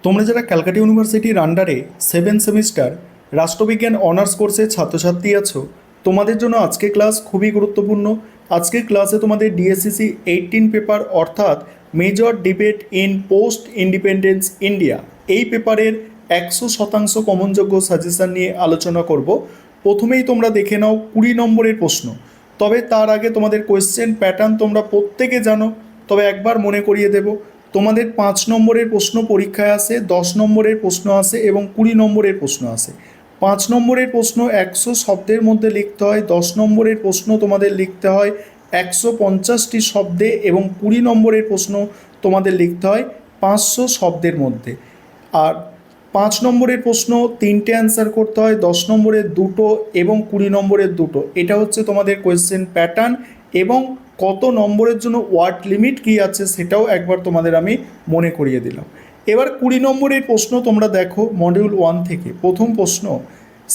তোমরা যারা ক্যালকাটা ইউনিভার্সিটির আন্ডারে 7 সেমিস্টার রাষ্ট্রবিজ্ঞান অনার্স কোর্সের ছাত্রছাত্রী আছো, তোমাদের জন্য আজকে ক্লাস খুবই গুরুত্বপূর্ণ। আজকের ক্লাসে তোমাদের ডিএসসিসি 18 পেপার অর্থাৎ major debate in post independence India এই পেপারের 100% কমনযোগ্য সাজেশান নিয়ে আলোচনা করব। প্রথমেই তোমরা দেখে নাও 20 নম্বরের প্রশ্ন। তবে তার আগে তোমাদের কোয়েশ্চেন প্যাটার্ন তোমরা প্রত্যেকে জানো, তবে একবার মনে করিয়ে দেব। তোমাদের 5 নম্বরের প্রশ্ন পরীক্ষায় আসে, 10 নম্বরের প্রশ্ন আসে এবং 20 নম্বরের প্রশ্ন আসে। 5 নম্বরের প্রশ্ন 100 শব্দের মধ্যে লিখতে হয়, 10 নম্বরের প্রশ্ন তোমাদের লিখতে হয় 150টি শব্দে এবং 20 নম্বরের প্রশ্ন তোমাদের লিখতে হয় 500 শব্দের মধ্যে। আর 5 নম্বরের প্রশ্ন 3টে অ্যান্সার করতে হয়, 10 নম্বরের 2টো এবং 20 নম্বরের 2টো। এটা হচ্ছে তোমাদের কোয়েশ্চেন প্যাটার্ন এবং কত নম্বরের জন্য ওয়ার্ড লিমিট কী আছে সেটাও একবার তোমাদের আমি মনে করিয়ে দিলাম। এবার 20 নম্বরের প্রশ্ন তোমরা দেখো মডিউল 1 থেকে। প্রথম প্রশ্ন,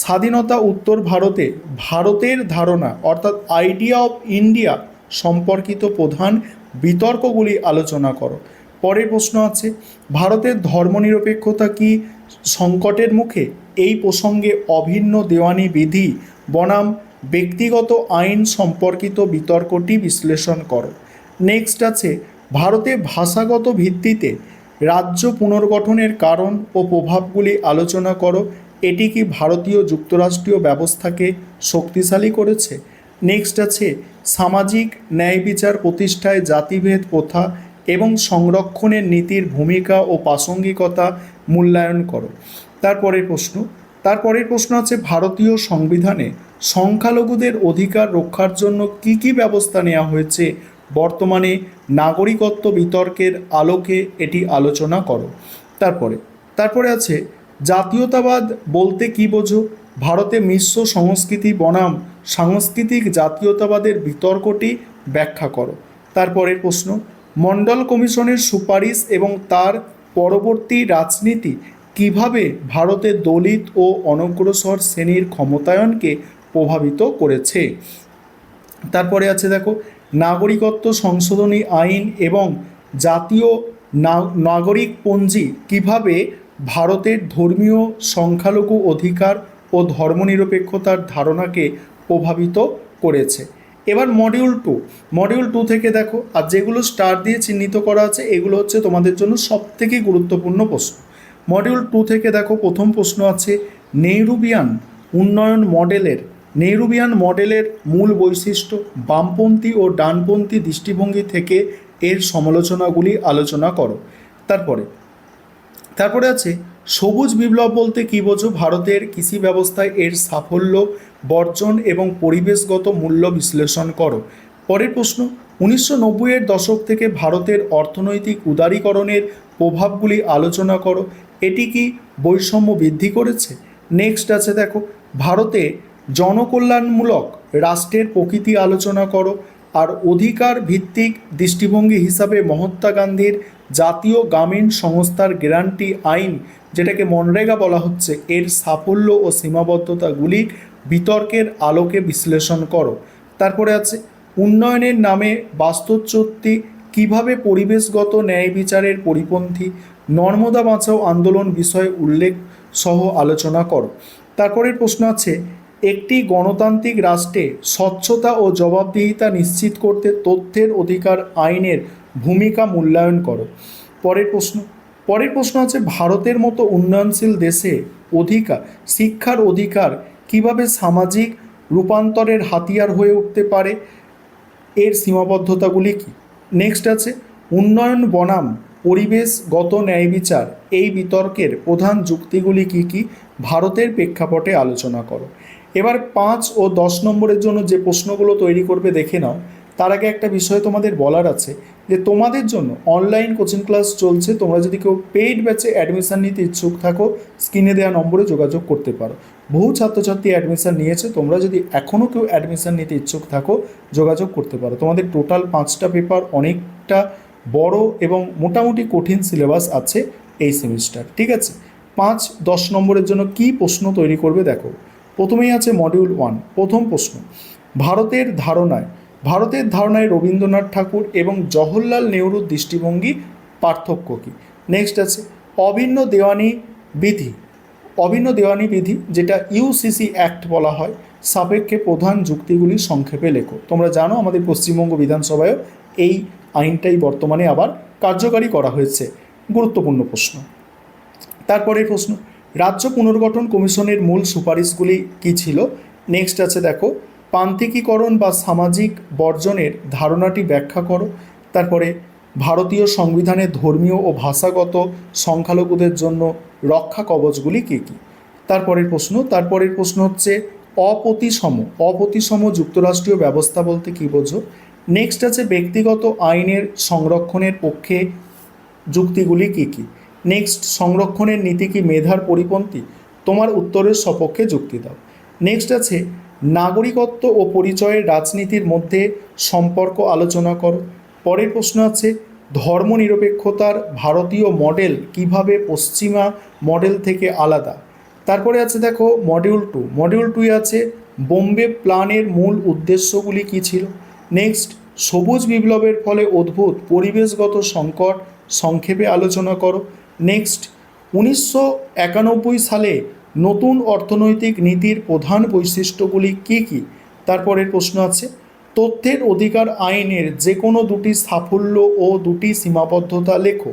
স্বাধীনতা উত্তর ভারতে ভারতের ধারণা অর্থাৎ আইডিয়া অফ ইন্ডিয়া সম্পর্কিত প্রধান বিতর্কগুলি আলোচনা করো। পরের প্রশ্ন আছে, ভারতের ধর্মনিরপেক্ষতা কি সংকটের মুখে? এই প্রসঙ্গে অভিন্ন দেওয়ানি বিধি বনাম ব্যক্তিগত আইন সম্পর্কিত বিতর্কটি বিশ্লেষণ করো। নেক্সট আছে, ভারতে ভাষাগত ভিত্তিতে রাজ্য পুনর্গঠনের কারণ ও প্রভাবগুলি আলোচনা করো। এটি কি ভারতীয় যুক্তরাষ্ট্রীয় ব্যবস্থাকে শক্তিশালী করেছে? নেক্সট আছে, সামাজিক ন্যায় বিচার প্রতিষ্ঠায় জাতিভেদ প্রথা এবং সংরক্ষণের নীতির ভূমিকা ও প্রাসঙ্গিকতা মূল্যায়ন করো। তারপরের প্রশ্ন আছে, ভারতীয় সংবিধানে সংখ্যালঘুদের অধিকার রক্ষার জন্য কি কি ব্যবস্থা নেওয়া হয়েছে বর্তমানে নাগরিকত্ব বিতর্কের আলোকে এটি আলোচনা করো। তারপরে আছে, জাতীয়তাবাদ বলতে কি বোঝো? ভারতে মিশ্র সংস্কৃতি বনাম সাংস্কৃতিক জাতীয়তাবাদের বিতর্কটি ব্যাখ্যা করো। তারপরের প্রশ্ন, মণ্ডল কমিশনের সুপারিশ এবং তার পরবর্তী রাজনীতি কিভাবে ভারতের দলিত ও অনগ্রসর শ্রেণীর ক্ষমতায়নকে প্রভাবিত করেছে? তারপরে আছে দেখো, নাগরিকত্ব সংশোধনী আইন এবং জাতীয় নাগরিকপঞ্জি কিভাবে ভারতের ধর্মীয় সংখ্যালঘু অধিকার ও ধর্মনিরপেক্ষতার ধারণাকে প্রভাবিত করেছে। এবার মডিউল টু থেকে দেখো, আর যেগুলো স্টার দিয়ে চিহ্নিত করা আছে এগুলো হচ্ছে তোমাদের জন্য সবথেকে গুরুত্বপূর্ণ প্রশ্ন। মডিউল 2 থেকে দেখো, প্রথম প্রশ্ন আছে, নেহরুভিয়ান মডেলের মূল বৈশিষ্ট্য। বামপন্থী ও ডানপন্থী দৃষ্টিভঙ্গি থেকে এর সমালোচনাগুলি আলোচনা করো। তারপরে আছে, সবুজ বিপ্লব বলতে কী বোঝো? ভারতের কৃষি ব্যবস্থায় এর সাফল্য, বর্জন এবং পরিবেশগত মূল্য বিশ্লেষণ করো। পরের প্রশ্ন, 1990-এর দশক থেকে ভারতের অর্থনৈতিক উদারীকরণের প্রভাবগুলি আলোচনা করো। এটি কি বৈষম্য বৃদ্ধি করেছে? নেক্সট আছে দেখো, ভারতে জনকল্যাণমূলক রাষ্ট্রের প্রকৃতি আলোচনা করো। আর অধিকার ভিত্তিক দৃষ্টিভঙ্গি হিসাবে মহাত্মা গান্ধীর জাতীয় গ্রামীণ সংস্থার গ্যারান্টি আইন, যেটাকে মনরেগা বলা হচ্ছে, এর সাফল্য ও সীমাবদ্ধতাগুলি বিতর্কের আলোকে বিশ্লেষণ করো। তারপরে আছে, উন্নয়নের নামে বাস্তুচ্যুতি কিভাবে পরিবেশগত ন্যায় বিচারের পরিপন্থী? নর্মদা বাঁচাও আন্দোলন বিষয়ে উল্লেখ সহ আলোচনা করো। তারপরের প্রশ্ন আছে, একটি গণতান্ত্রিক রাষ্ট্রে স্বচ্ছতা ও জবাবদিহিতা নিশ্চিত করতে তথ্যের অধিকার আইনের ভূমিকা মূল্যায়ন করো। পরের প্রশ্ন আছে, ভারতের মতো উন্নয়নশীল দেশে শিক্ষার অধিকার কিভাবে সামাজিক রূপান্তরের হাতিয়ার হয়ে উঠতে পারে? এর সীমাবদ্ধতাগুলি কী? নেক্সট আছে, উন্নয়ন বনাম পরিবেশগত ন্যায় বিচার এই বিতর্কের প্রধান যুক্তিগুলি কী কী? ভারতের প্রেক্ষাপটে আলোচনা করো। এবার 5 ও 10 নম্বরের জন্য যে প্রশ্নগুলো তৈরি করবে দেখে নাও। তার আগে একটা বিষয় তোমাদের বলার আছে যে তোমাদের জন্য অনলাইন কোচিং ক্লাস চলছে। তোমরা যদি কেউ পেইড ব্যাচে অ্যাডমিশান নিতে ইচ্ছুক থাকো, স্ক্রিনে দেওয়া নম্বরে যোগাযোগ করতে পারো। বহু ছাত্রছাত্রী অ্যাডমিশান নিয়েছে, তোমরা যদি এখনও কেউ অ্যাডমিশান নিতে ইচ্ছুক থাকো যোগাযোগ করতে পারো। তোমাদের টোটাল 5টা পেপার, অনেকটা বড় এবং মোটামুটি কঠিন সিলেবাস আছে এই সেমিস্টার, ঠিক আছে। 5, 10 নম্বরের জন্য কি প্রশ্ন তৈরি করবে দেখো। প্রথমেই আছে মডিউল 1, প্রথম প্রশ্ন, ভারতের ধারণায় রবীন্দ্রনাথ ঠাকুর এবং জওহরলাল নেহরুর দৃষ্টিভঙ্গি পার্থক্য কী? নেক্সট আছে, অভিন্ন দেওয়ানি বিধি, অভিন্ন দেওয়ানি বিধি যেটা ইউসিসি অ্যাক্ট বলা হয়, সাপেক্ষে প্রধান যুক্তিগুলি সংক্ষেপে লেখো। তোমরা জানো আমাদের পশ্চিমবঙ্গ বিধানসভায়ও এই আইনটাই বর্তমানে আবার কার্যকারী করা হয়েছে। গুরুত্বপূর্ণ প্রশ্ন। তারপরের প্রশ্ন, রাজ্য পুনর্গঠন কমিশনের মূল সুপারিশগুলি কী ছিল? নেক্সট আছে দেখো, প্রান্তিকীকরণ বা সামাজিক বর্জনের ধারণাটি ব্যাখ্যা করো। তারপরে ভারতীয় সংবিধানে ধর্মীয় ও ভাষাগত সংখ্যালঘুদের জন্য রক্ষা কবচগুলি কী কী? তারপরের প্রশ্ন হচ্ছে অপ্রতিসম যুক্তরাষ্ট্রীয় ব্যবস্থা বলতে কী বোঝো? নেক্সট আছে ব্যক্তিগত আইনের সংরক্ষণের পক্ষে যুক্তিগুলি কী কী? নেক্সট, সংরক্ষণের নীতি কি মেধার পরিপন্থী? তোমার উত্তরের সপক্ষে যুক্তি দাও। নেক্সট আছে নাগরিকত্ব ও পরিচয়ের রাজনীতির মধ্যে সম্পর্ক আলোচনা করো। পরের প্রশ্ন আছে ধর্মনিরপেক্ষতার ভারতীয় মডেল কিভাবে পশ্চিমা মডেল থেকে আলাদা? তারপরে আছে দেখো মডিউল টু আছে বোম্বে প্ল্যানের মূল উদ্দেশ্যগুলি কী ছিল? নেক্সট, সবুজ বিপ্লবের ফলে উদ্ভূত পরিবেশগত সংকট সংক্ষেপে আলোচনা করো। নেক্সট, 1991 সালে নতুন অর্থনৈতিক নীতির প্রধান বৈশিষ্ট্যগুলি কী কী? তারপরের প্রশ্ন আছে তথ্যের অধিকার আইনের যে কোনো দুটি সাফল্য ও দুটি সীমাবদ্ধতা লেখো।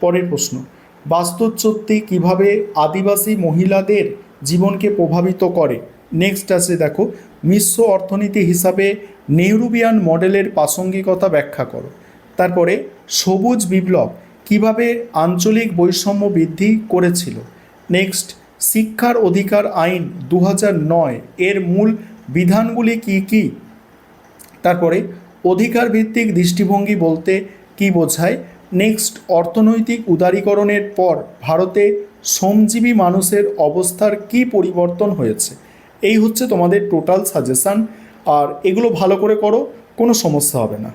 পরের প্রশ্ন, বাস্তুচ্যুতি কীভাবে আদিবাসী মহিলাদের জীবনকে প্রভাবিত করে? নেক্সট আছে দেখো মিশ্র অর্থনীতি হিসাবে নেহরুভিয়ান মডেলের প্রাসঙ্গিকতা ব্যাখ্যা করো। তারপরে সবুজ বিপ্লব কিভাবে আঞ্চলিক বৈষম্য বৃদ্ধি করেছিল? নেক্সট, শিক্ষার অধিকার আইন 2009 এর মূল বিধানগুলি কি কি? তারপরে অধিকার ভিত্তিক দৃষ্টিভঙ্গি বলতে কি বোঝায়? নেক্সট, অর্থনৈতিক উদারীকরণের পর ভারতে শ্রমজীবী মানুষের অবস্থার কি পরিবর্তন হয়েছে? এই হচ্ছে তোমাদের টোটাল সাজেশান। আর এগুলো ভালো করে করো, কোনো সমস্যা হবে না।